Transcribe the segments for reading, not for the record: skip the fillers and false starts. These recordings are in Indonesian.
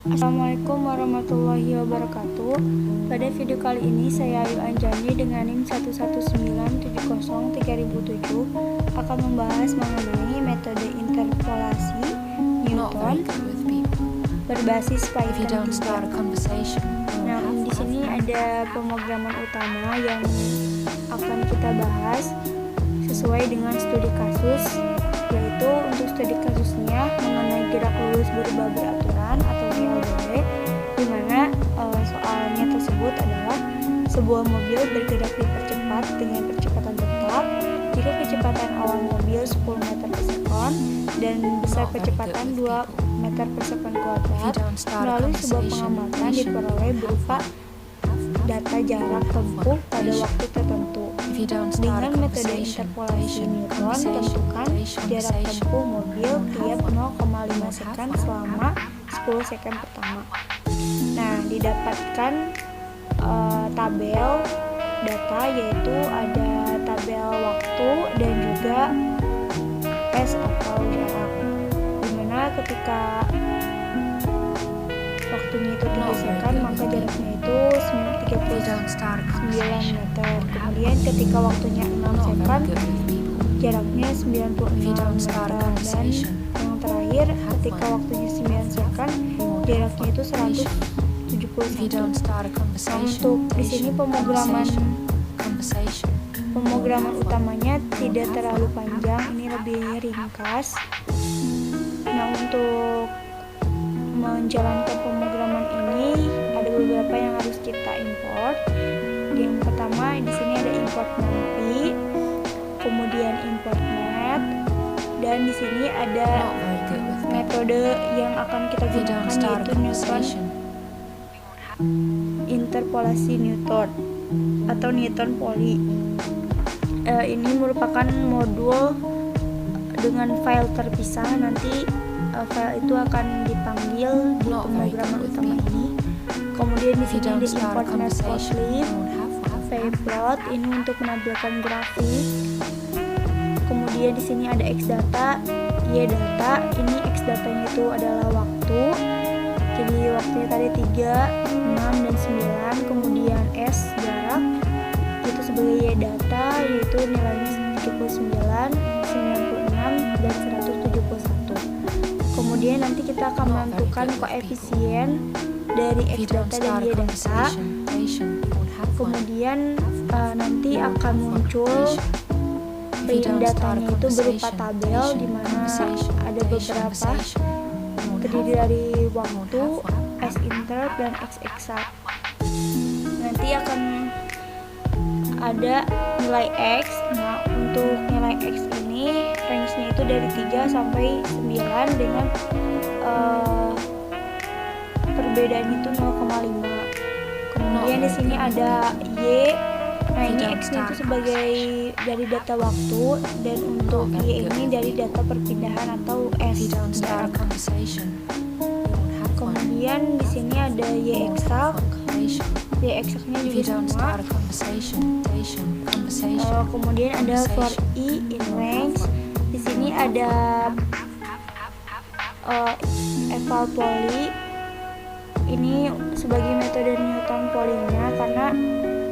Assalamualaikum warahmatullahi wabarakatuh. Pada video kali ini saya Ayu Anjani dengan NIM 119703007 akan membahas mengenai metode interpolasi Newton berbasis Python 3. Nah, di sini ada pemrograman utama yang akan kita bahas sesuai dengan studi kasus, yaitu untuk studi kasusnya mengenai gerak lurus berubah beraturan atau GLBB, di mana soalnya tersebut adalah sebuah mobil bergerak dipercepat dengan percepatan tetap jika kecepatan awal mobil 10 meter per sekon dan besar kecepatan 2 meter per sekon kuadrat. Melalui sebuah pengamatan diperoleh berupa data jarak tempuh pada waktu tertentu. Dengan metode interpolasi Newton, tentukan jarak tempuh mobil tiap 0,5 sekon selama 10 sekon pertama. Nah, didapatkan tabel data, yaitu ada tabel waktu dan juga S atau jarak, dimana ketika waktunya itu 3 sekon maka jaraknya itu 39 meter. Kemudian ketika waktunya 6 sekon jaraknya 96 meter. Dan yang terakhir ketika waktunya 9 sekon jaraknya itu 171. Nah, untuk di sini pemrograman utamanya tidak terlalu panjang, ini lebih ringkas. Nah, untuk menjalankan pemrograman ini ada beberapa yang harus kita import. Yang pertama di sini ada import numpy, kemudian import math, dan di sini ada metode yang akan kita gunakan yaitu Newton interpolasi Newton atau Newton poly. Ini merupakan modul dengan file terpisah. Nanti file itu akan dipanggil di pemrograman utama ini. Kemudian di sini ada import matplotlib, pplot ini untuk menampilkan grafik. Kemudian di sini ada xdata, ydata, ini xdatanya itu adalah waktu. Jadi waktunya tadi 3, 6 dan 9. Kemudian s jarak itu sebagai ydata, yaitu nilainya 79, 96 dan 171. Kemudian nanti kita akan menentukan koefisien dari xdata dan ydata. Kemudian nanti akan muncul print datanya itu berupa tabel, di mana ada beberapa terdiri dari waktu, s interp dan x eksak. Nanti akan ada nilai x. Nah, untuk nilai x ini range-nya itu dari 3 sampai 9 dengan perbedaan itu 0,5. Kemudian di sini ada y. Nah, ini x-nya itu sebagai dari data waktu, dan untuk y ini dari data perpindahan atau s jarak. Kemudian di sini ada y eksak. Y eksaknya juga sama. Kemudian ada for i in range. Di sini ada eval poly. Ini sebagai metode Newton polynya, karena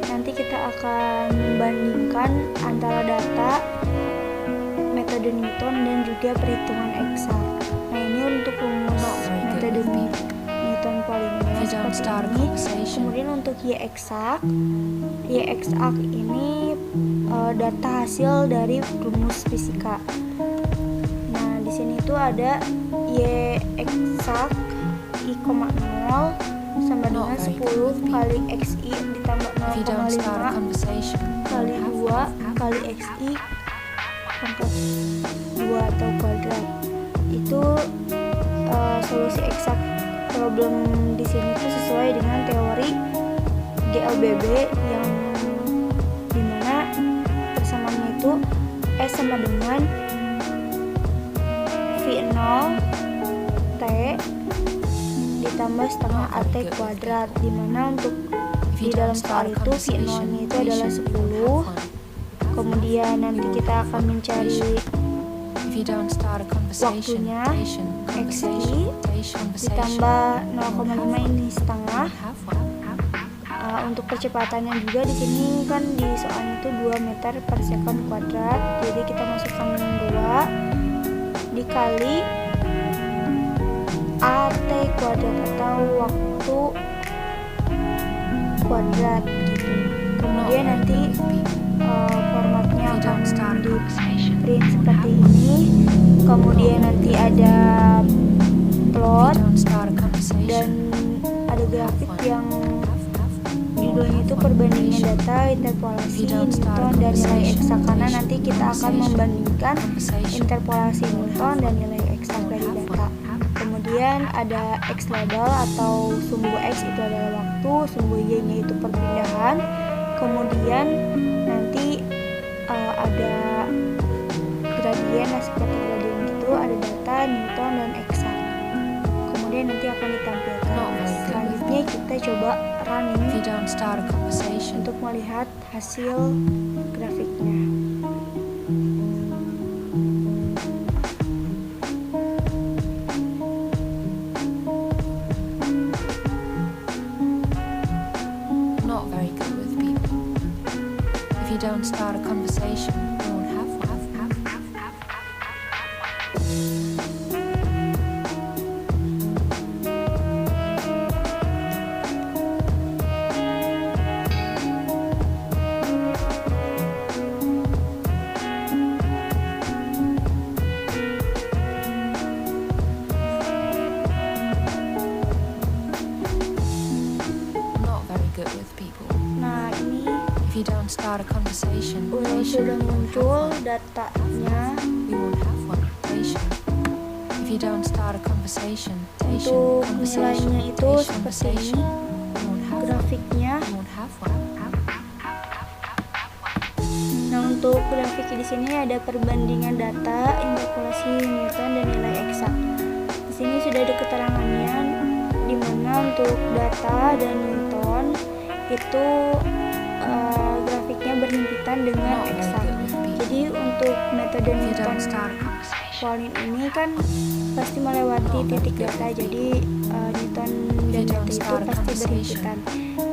nanti kita akan membandingkan antara data metode Newton dan juga perhitungan eksak. Nah, ini untuk rumus metode Newton polynya seperti ini. Kemudian untuk y eksak ini data hasil dari rumus fisika. Nah, di sini itu ada y eksak i, 0 sama dengan 10 kali xi ditambah 0,5 kali 2 kali xi pangkat 2 atau kuadrat. Itu solusi eksak problem di sini itu sesuai dengan teori GLBB, yang dimana persamaannya itu S sama dengan V0 T ditambah setengah AT kuadrat, dimana untuk di dalam soal itu V0 nya itu adalah 10. Kemudian nanti kita akan mencari waktunya XI ditambah 0,5 ini setengah. Untuk percepatannya juga di sini kan di soalnya itu 2 meter per sekon kuadrat, jadi kita masukkan 2 dikali AT kuadrat atau waktu kuadrat gitu. Kemudian nanti formatnya akan di print seperti ini. Kemudian nanti ada plot dan ada grafik yang judulnya itu perbandingan data, interpolasi Newton dan nilai eksak, karena nanti kita akan membandingkan interpolasi Newton dan nilai eksak dari data. Kemudian ada X label atau sumbu X itu adalah waktu, sumbu Y-nya itu perpindahan. Kemudian nanti ada gradien, seperti gradien gitu, ada data, Newton dan eksak. Kemudian nanti akan ditampilkan. Selanjutnya kita coba running untuk melihat hasil grafiknya. Don't start a conversation, you won't have one. Not very good with people. Nah, ini If you don't start a conversation, sudah muncul datanya. we won't have one. If you don't start a conversation, Untuk nilainya itu seperti ini grafiknya. we won't have one. Nah, untuk grafik di sini ada perbandingan data, interpolasi Newton dan nilai eksak. Di sini sudah ada keterangannya di mana untuk data dan Newton itu grafiknya berhimpitan dengan eksak. Jadi untuk metode Newton Pauling ini kan pasti melewati titik data, jadi Newton dan data itu pasti berhimpitan.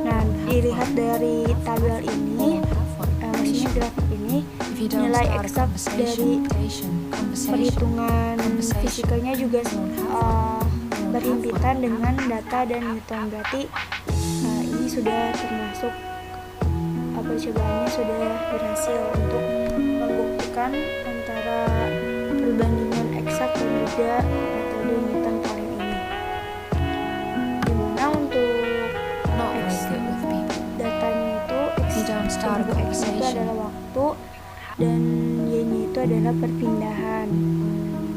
Nah, dilihat dari tabel ini, maksudnya grafik ini, nilai eksak dari perhitungan fisikanya juga berhimpitan dengan data dan Newton. Berarti ini sudah termasuk percobaannya sudah berhasil untuk membuktikan antara perbandingan eksak dan juga metode Newton Pauling ini. Dimana untuk datanya itu sumbu X itu adalah waktu dan Y-nya itu adalah perpindahan.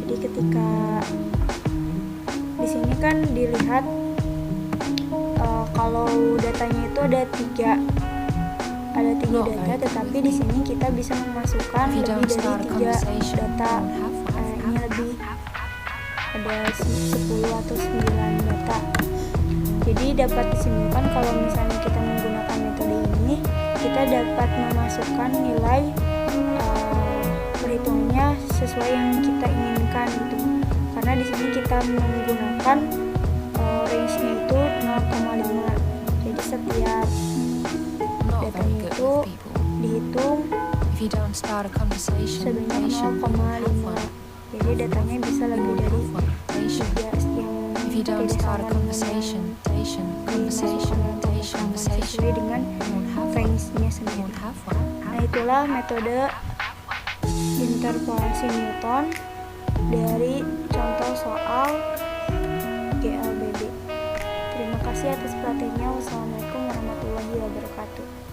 Jadi ketika di sini kan dilihat kalau datanya itu ada tiga data, tetapi di sini kita bisa memasukkan lebih dari 3 data. Ini lebih ada 10 atau 9 data. Jadi dapat disimpulkan kalau misalnya kita menggunakan metode ini, kita dapat memasukkan nilai perhitungannya sesuai yang kita inginkan gitu. Karena di sini kita menggunakan range-nya itu 0,5. Jadi setiap datanya itu dihitung sebanyak 0,5. Jadi datanya bisa lebih dari 3 yang tidak sama dengan sesuai dengan range-nya sendiri. Nah, itulah metode interpolasi Newton dari contoh soal GLBB. Terima kasih atas perhatiannya. Wassalamualaikum warahmatullahi wabarakatuh.